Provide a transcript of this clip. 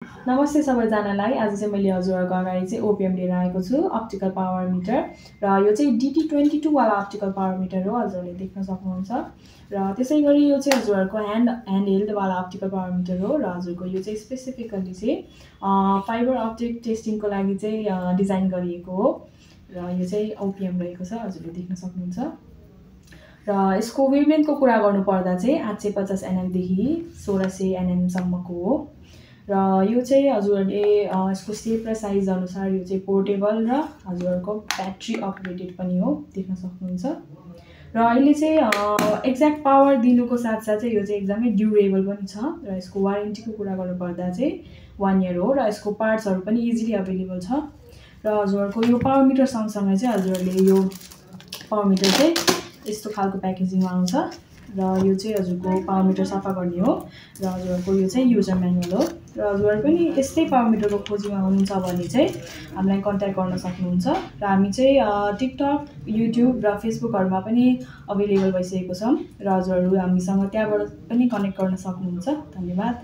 नमस्ते सबैजनालाई। आज चाहिँ मैले हजुरहरूको अगाडि चाहिँ ओपिएम लिएर आएको छु, अप्टिकल पावर मिटर। र यो चाहिँ DT22 वाला अप्टिकल पावर मिटर हो, हजुरहरूले देख्न सक्नुहुन्छ। र त्यसै गरी यो चाहिँ हजुरहरूको ह्यान्ड हेल्ड वाला अप्टिकल पावर मिटर हो। र हजुरको यो चाहिँ स्पेसिफिकली चाहिँ फाइबर अप्टिक टेस्टिङको लागि चाहिँ डिजाइन गरिएको हो। र यो चाहिँ ओपिएम रहेको छ, हजुरले देख्न सक्नुहुन्छ। र यसको वेभलेन्थको कुरा गर्नुपर्दा चाहिँ 850 nm देखि 1600 nm सम्मको हो। र यो चाहिँ हजुरहरूले यसको सेप र साइज अनुसार यो चाहिँ पोर्टेबल र हजुरहरूको ब्याट्री अपग्रेडेड पनि हो, देख्न सक्नुहुन्छ। र अहिले चाहिँ एक्ज्याक्ट पावर दिनुको साथसाथै यो चाहिँ एकदमै ड्युरेबल पनि छ। र यसको वारेन्टीको कुरा गर्नुपर्दा चाहिँ 1 इयर हो। र यसको पार्ट्सहरू पनि इजिली अभाइलेबल छ। र हजुरहरूको यो पावर मिटर सँगसँगै चाहिँ हजुरहरूले यो पावर मिटर चाहिँ यस्तो खालको प्याकेजिङमा आउँछ। र यो चाहिँ हजुरको पावर मिटर सफा गर्ने हो। र हजुरहरूको यो चाहिँ युजर म्यानुअल हो। र हजुरहरू पनि यस्तै पावर मिटरको खोजीमा हुनुहुन्छ भने चाहिँ हामीलाई कन्ट्याक्ट गर्न सक्नुहुन्छ। र हामी चाहिँ टिकटक, युट्युब र फेसबुकहरूमा पनि अभाइलेबल भइसकेको छौँ। र हजुरहरू हामीसँग त्यहाँबाट पनि कनेक्ट गर्न सक्नुहुन्छ। धन्यवाद।